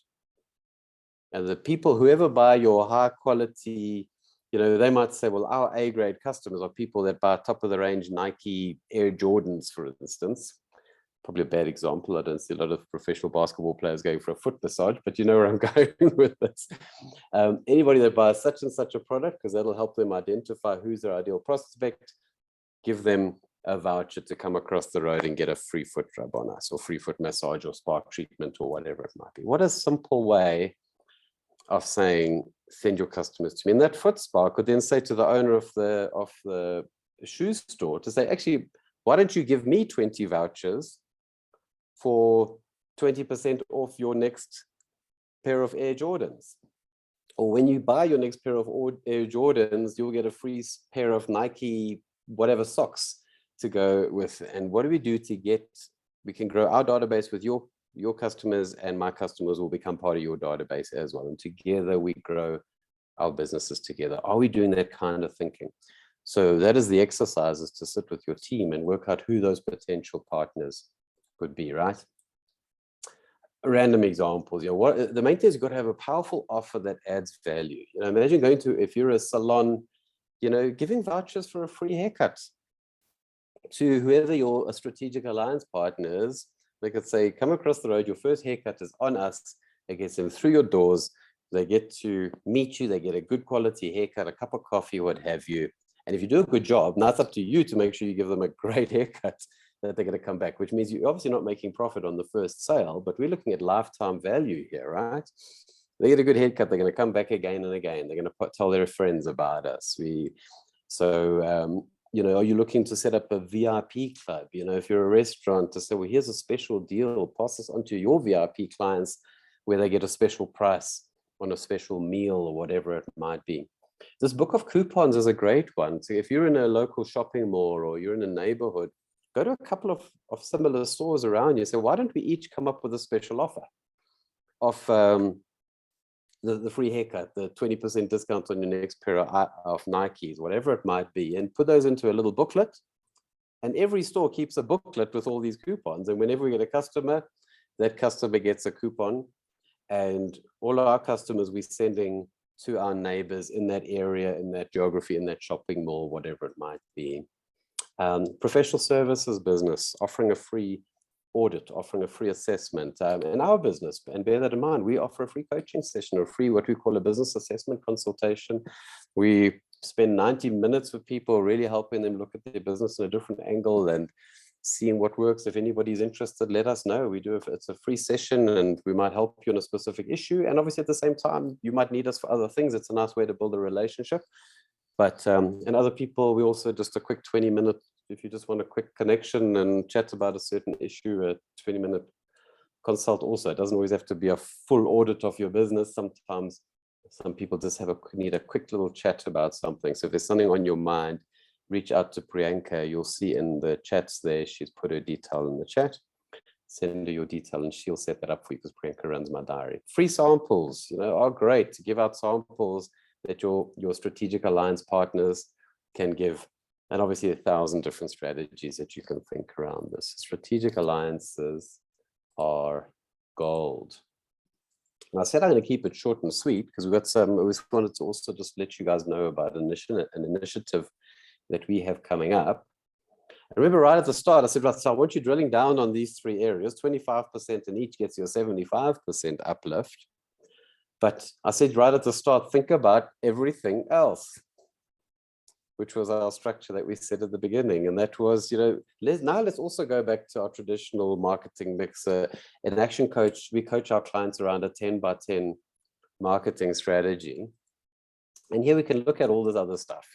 And the people, whoever buy your high quality, you know, they might say, well, our A-grade customers are people that buy top of the range Nike Air Jordans, for instance. Probably a bad example. I don't see a lot of professional basketball players going for a foot massage, but you know where I'm going with this. Anybody that buys such and such a product, because that'll help them identify who's their ideal prospect, give them a voucher to come across the road and get a free foot rub on us, or free foot massage, or spa treatment, or whatever it might be. What a simple way of saying, send your customers to me. And that foot spa could then say to the owner of the shoe store to say, actually, why don't you give me 20 vouchers for 20% off your next pair of Air Jordans? Or when you buy your next pair of Air Jordans, you'll get a free pair of Nike whatever socks to go with. And what do we do to get we can grow our database with your customers, and my customers will become part of your database as well. And together we grow our businesses together. Are we doing that kind of thinking? So that is the exercise, is to sit with your team and work out who those potential partners could be, right? Random examples. What the main thing is, you've got to have a powerful offer that adds value. Imagine going to, if you're a salon, giving vouchers for a free haircut to whoever your strategic alliance partner is. They could say, come across the road, your first haircut is on us. It gets them through your doors. They get to meet you. They get a good quality haircut, a cup of coffee, what have you. And if you do a good job, now it's up to you to make sure you give them a great haircut that they're going to come back, which means you're obviously not making profit on the first sale, but we're looking at lifetime value here, right? They get a good haircut, they're going to come back again and again. They're going to tell their friends about us. Are you looking to set up a VIP club? If you're a restaurant, to say, well, here's a special deal, pass this on to your VIP clients where they get a special price on a special meal or whatever it might be. This book of coupons is a great one. So if you're in a local shopping mall or you're in a neighborhood, go to a couple of similar stores around you. Say, why don't we each come up with a special offer of the free haircut, the 20% discount on your next pair of Nikes, whatever it might be, and put those into a little booklet. And every store keeps a booklet with all these coupons. And whenever we get a customer, that customer gets a coupon. And all of our customers we're sending to our neighbors in that area, in that geography, in that shopping mall, whatever it might be. Professional services business, offering a free audit, offering a free assessment in our business. And bear that in mind, we offer a free coaching session or free, what we call a business assessment consultation. We spend 90 minutes with people, really helping them look at their business in a different angle and seeing what works. If anybody's interested, let us know. It's a free session and we might help you on a specific issue. And obviously at the same time, you might need us for other things. It's a nice way to build a relationship. But and other people, we also just a quick 20-minute, if you just want a quick connection and chat about a certain issue, a 20-minute consult also. It doesn't always have to be a full audit of your business. Sometimes some people just need a quick little chat about something. So if there's something on your mind, reach out to Priyanka. You'll see in the chats there, she's put her detail in the chat. Send her your detail and she'll set that up for you, because Priyanka runs my diary. Free samples, are great to give out samples that your strategic alliance partners can give. And obviously 1,000 different strategies that you can think around this. Strategic alliances are gold. And I said I'm going to keep it short and sweet because we wanted to also just let you guys know about an initiative that we have coming up. I remember right at the start, I said, right, so I want you drilling down on these 3 areas. 25% in each gets you a 75% uplift. But I said right at the start, think about everything else, which was our structure that we said at the beginning. And that was, let's also go back to our traditional marketing mix. An action coach, we coach our clients around a 10 by 10 marketing strategy. And here we can look at all this other stuff,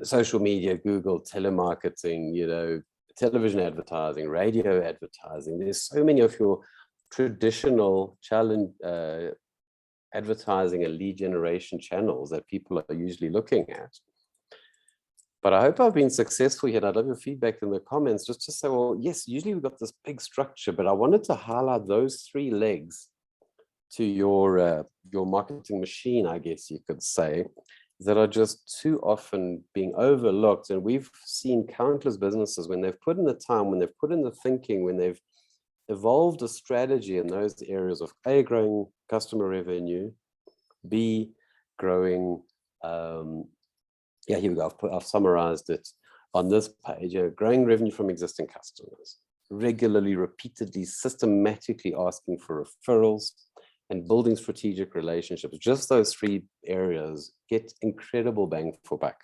social media, Google, telemarketing, television advertising, radio advertising. There's so many of your traditional challenge advertising and lead generation channels that people are usually looking at. But I hope I've been successful here. And I'd love your feedback in the comments just to say, well, yes, usually we've got this big structure, but I wanted to highlight those 3 legs to your marketing machine, I guess you could say, that are just too often being overlooked. And we've seen countless businesses, when they've put in the time, when they've put in the thinking, when they've evolved a strategy in those areas of A, growing customer revenue, B, growing, here we go, I've summarized it on this page, growing revenue from existing customers, regularly, repeatedly, systematically asking for referrals, and building strategic relationships. Just those 3 areas get incredible bang for buck,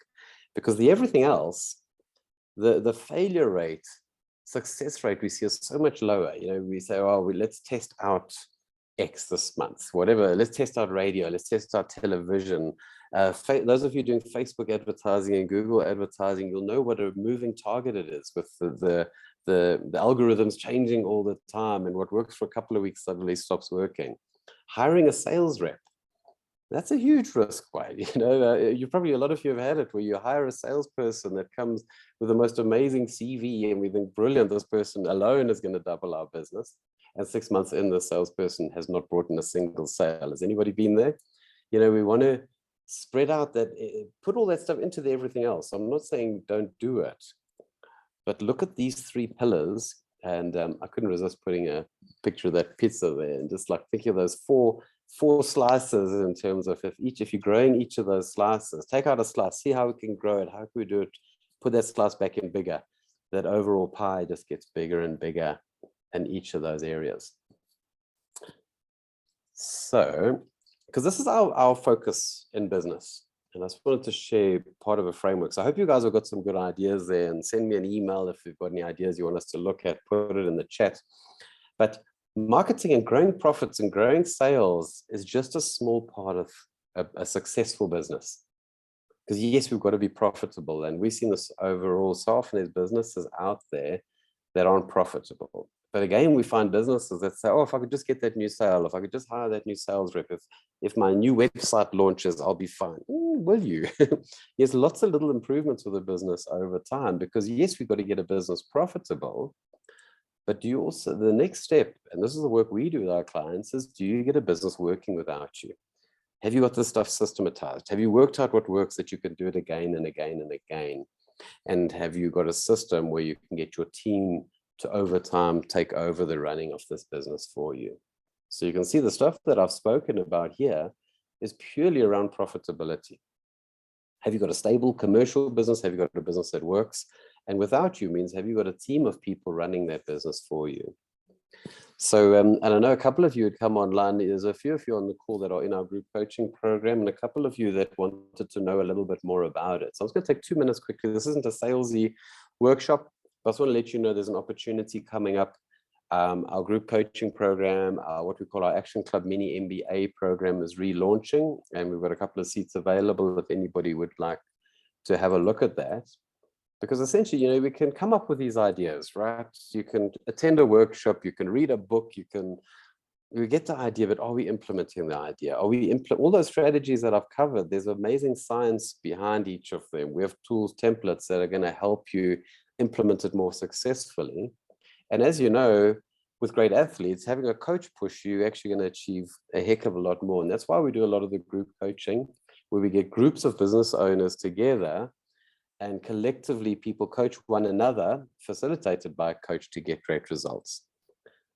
because the everything else, the failure rate, success rate we see is so much lower. We say, let's test out X this month, whatever. Let's test out radio. Let's test out television. Those of you doing Facebook advertising and Google advertising, you'll know what a moving target it is, with the algorithms changing all the time, and what works for a couple of weeks suddenly stops working. Hiring a sales rep. That's a huge risk, right? You probably, a lot of you have had it where you hire a salesperson that comes with the most amazing CV and we think, brilliant, this person alone is going to double our business. And 6 months in, the salesperson has not brought in a single sale. Has anybody been there? We want to spread out that, put all that stuff into the everything else. I'm not saying don't do it, but look at these 3 pillars. And I couldn't resist putting a picture of that pizza there, and just like thinking of those four slices in terms of if you're growing each of those slices, take out a slice, see how we can grow it, how can we do it, put that slice back in bigger. That overall pie just gets bigger and bigger in each of those areas. So, because this is our focus in business. And I just wanted to share part of a framework. So I hope you guys have got some good ideas there, and send me an email if you've got any ideas you want us to look at, put it in the chat. But marketing and growing profits and growing sales is just a small part of a successful business. Because yes, we've got to be profitable. And we've seen this overall. So often there's businesses out there that aren't profitable. But again, we find businesses that say, oh, if I could just get that new sale, if I could just hire that new sales rep, if my new website launches, I'll be fine. Will you? Yes, lots of little improvements with a business over time, because yes, we've got to get a business profitable. But do you also, the next step, and this is the work we do with our clients, is do you get a business working without you? Have you got this stuff systematized? Have you worked out what works that you can do it again and again and again? And have you got a system where you can get your team to over time take over the running of this business for you? So you can see the stuff that I've spoken about here is purely around profitability. Have you got a stable commercial business? Have you got a business that works? And without you means, have you got a team of people running that business for you? So, and I know a couple of you had come online. There's a few of you on the call that are in our group coaching program, and a couple of you that wanted to know a little bit more about it. So I'm just going to take 2 minutes quickly. This isn't a salesy workshop. I just want to let you know there's an opportunity coming up. Our group coaching program, what we call our Action Club MiniMBA program, is relaunching, and we've got a couple of seats available if anybody would like to have a look at that. Because essentially, we can come up with these ideas, right? You can attend a workshop, you can read a book, we get the idea, but are we implementing the idea? Are we all those strategies that I've covered? There's amazing science behind each of them. We have tools, templates that are going to help you implement it more successfully. And as you know, with great athletes, having a coach push you, actually going to achieve a heck of a lot more. And that's why we do a lot of the group coaching, where we get groups of business owners together, and collectively people coach one another, facilitated by a coach, to get great results.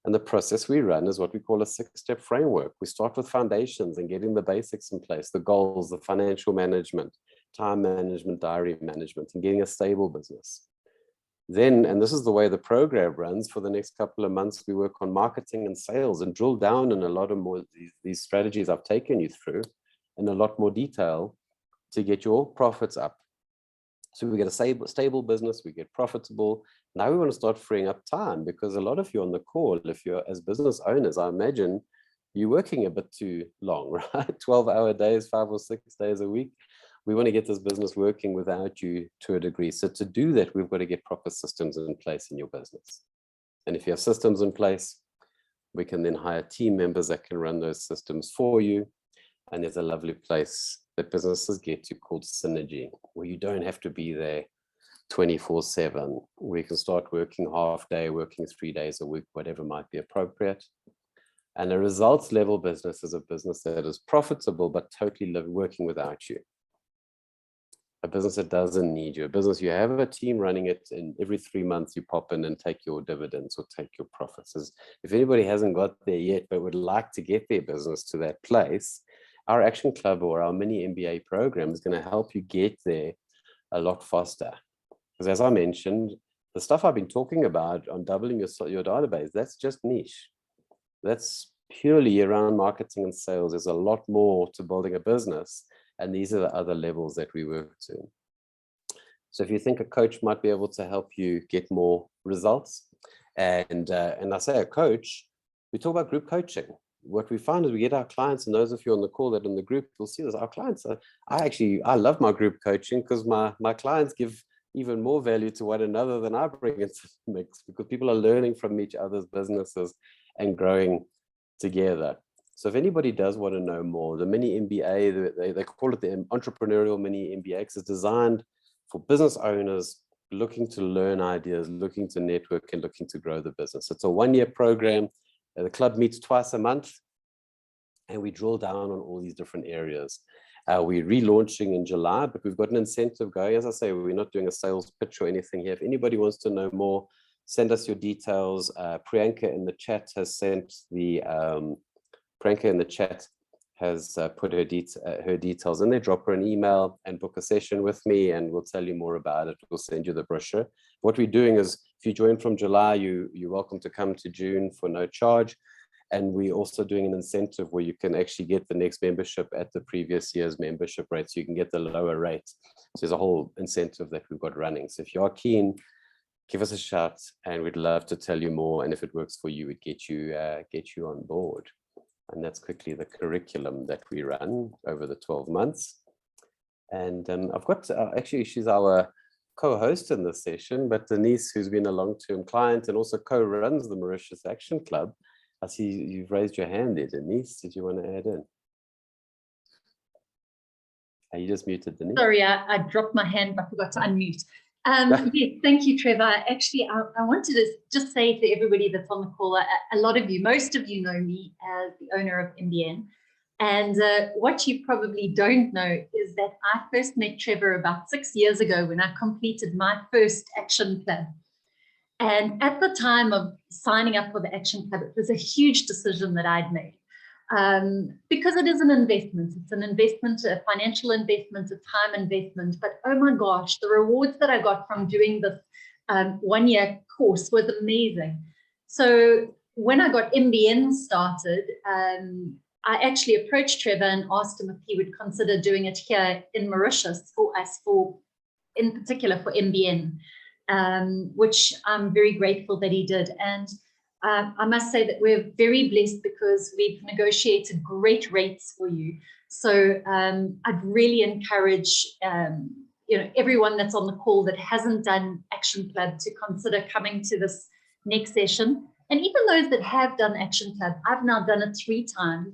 And the process we run is what we call a 6-step framework. We start with foundations and getting the basics in place, the goals, the financial management, time management, diary management, and getting a stable business. Then, and this is the way the program runs, for the next couple of months, we work on marketing and sales and drill down in a lot of more these strategies I've taken you through in a lot more detail to get your profits up. So we get a stable business, we get profitable. Now we want to start freeing up time, because a lot of you on the call, if you're as business owners, I imagine you're working a bit too long, right? 12-hour days, 5 or 6 days a week. We want to get this business working without you to a degree. So to do that, we've got to get proper systems in place in your business. And if you have systems in place, we can then hire team members that can run those systems for you. And there's a lovely place that businesses get to called synergy, where you don't have to be there 24/7. We can start working half day, working 3 days a week, whatever might be appropriate. And a results level business is a business that is profitable, but totally working without you. A business that doesn't need you, a business you have a team running it, and every 3 months you pop in and take your dividends or take your profits. If anybody hasn't got there yet, but would like to get their business to that place, our Action Club or our MiniMBA program is going to help you get there a lot faster. Because as I mentioned, the stuff I've been talking about on doubling your database, that's just niche. That's purely around marketing and sales. There's a lot more to building a business. And these are the other levels that we work to. So if you think a coach might be able to help you get more results, and I say a coach, we talk about group coaching. What we find is we get our clients, and those of you on the call that are in the group will see this. Our clients I love my group coaching, because my clients give even more value to one another than I bring into the mix, because people are learning from each other's businesses and growing together. So if anybody does want to know more, the MiniMBA, they call it the entrepreneurial MiniMBA, because it's designed for business owners looking to learn ideas, looking to network, and looking to grow the business. It's a one-year program. The club meets twice a month, and we drill down on all these different areas. We're relaunching in July, but we've got an incentive going. As I say, we're not doing a sales pitch or anything here. If anybody wants to know more, send us your details. Priyanka in the chat has sent the put her details in there. Drop her an email and book a session with me, and we'll tell you more about it. We'll send you the brochure. What we're doing is, if you join from July, you're welcome to come to June for no charge. And we're also doing an incentive where you can actually get the next membership at the previous year's membership rate, so you can get the lower rate. So there's a whole incentive that we've got running. So if you are keen, give us a shout, and we'd love to tell you more. And if it works for you, we'd get you on board. And that's quickly the curriculum that we run over the 12 months. And I've got, actually, she's our co-host in this session, but Denise, who's been a long-term client and also co-runs the Mauritius Action Club. I see you've raised your hand there, Denise. Did you want to add in? Are you just muted, Denise? Sorry, I dropped my hand, but I forgot to unmute. Yes, thank you, Trevor. Actually, I wanted to just say to everybody that's on the call, a lot of you, most of you know me as the owner of MBN. And what you probably don't know is that I first met Trevor about 6 years ago when I completed my first action plan. And at the time of signing up for the action club, it was a huge decision that I'd made. Because it is an investment. It's an investment, a financial investment, a time investment. But oh my gosh, the rewards that I got from doing this 1-year course was amazing. So when I got MBN started, I actually approached Trevor and asked him if he would consider doing it here in Mauritius for us, in particular for MBN, which I'm very grateful that he did. And I must say that we're very blessed because we've negotiated great rates for you. So I'd really encourage everyone that's on the call that hasn't done Action Club to consider coming to this next session. And even those that have done Action Club, I've now done it 3 times.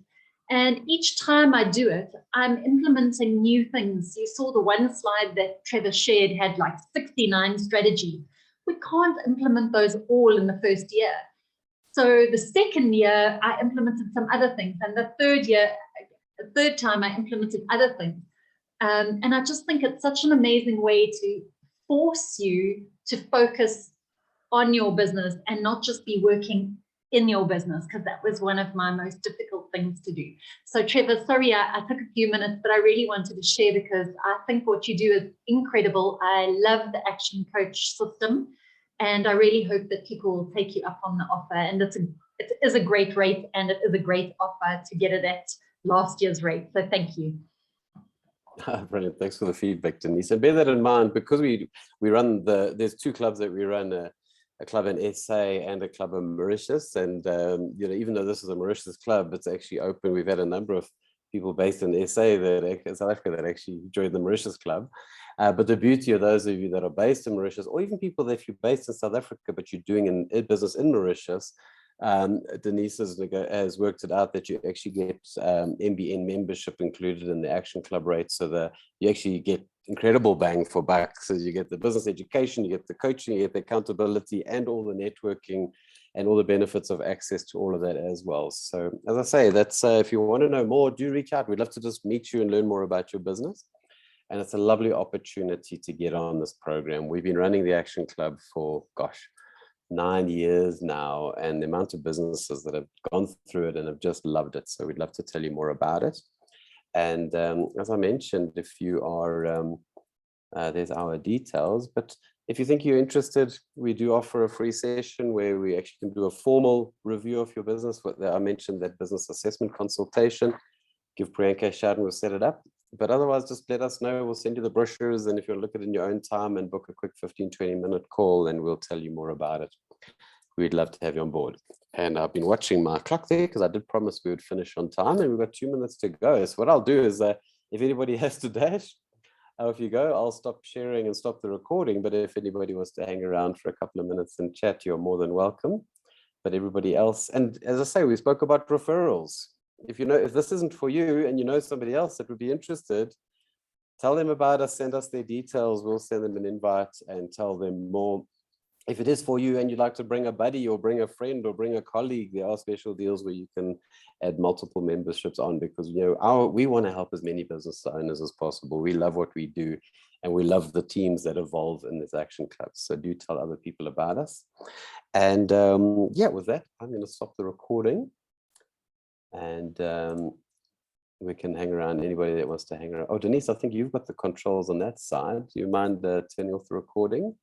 And each time I do it, I'm implementing new things. You saw the one slide that Trevor shared had like 69 strategies. We can't implement those all in the first year. So the second year, I implemented some other things. And the third time, I implemented other things. And I just think it's such an amazing way to force you to focus on your business and not just be working in your business, because that was one of my most difficult things to do. So Trevor, sorry, I took a few minutes, but I really wanted to share because I think what you do is incredible. I love the Action Coach system, and I really hope that people will take you up on the offer. And it is a great rate, and it is a great offer to get it at last year's rate. So thank you. Brilliant. Thanks for the feedback, Denise. And bear that in mind, because we run there's 2 clubs that we run, a club in SA and a club in Mauritius. And, even though this is a Mauritius club, it's actually open. We've had a number of people based in SA, South Africa, that actually joined the Mauritius club. But the beauty of those of you that are based in Mauritius, or even people that you're based in South Africa, but you're doing a business in Mauritius, Denise has worked it out that you actually get MBN membership included in the Action Club rate, so you actually get incredible bang for buck. So you get the business education, you get the coaching, you get the accountability, and all the networking, and all the benefits of access to all of that as well. So as I say, that's if you want to know more, do reach out. We'd love to just meet you and learn more about your business. And it's a lovely opportunity to get on this program. We've been running the Action Club for, 9 years now, and the amount of businesses that have gone through it and have just loved it. So we'd love to tell you more about it. And as I mentioned, if you are, there's our details, but if you think you're interested, we do offer a free session where we actually can do a formal review of your business. I mentioned that business assessment consultation. Give Priyanka a shout and we'll set it up. But otherwise, just let us know. We'll send you the brochures. And if you look at it in your own time and book a quick 15-20 minute call, and we'll tell you more about it. We'd love to have you on board. And I've been watching my clock there because I did promise we would finish on time, and we've got 2 minutes to go. So what I'll do is if anybody has to dash, if you go, I'll stop sharing and stop the recording. But if anybody wants to hang around for a couple of minutes and chat, you're more than welcome. But everybody else, and as I say, we spoke about referrals. if you know, if this isn't for you and you know somebody else that would be interested, tell them about us, send us their details. We'll send them an invite and tell them more. If it is for you and you'd like to bring a buddy or bring a friend or bring a colleague, there are special deals where you can add multiple memberships on, because, you know, we want to help as many business owners as possible. We love what we do, and we love the teams that evolve in this action club. So do tell other people about us. And yeah, with that, I'm going to stop the recording, and we can hang around. Anybody that wants to hang around. Oh, Denise, I think you've got the controls on that side. Do you mind turning off the recording?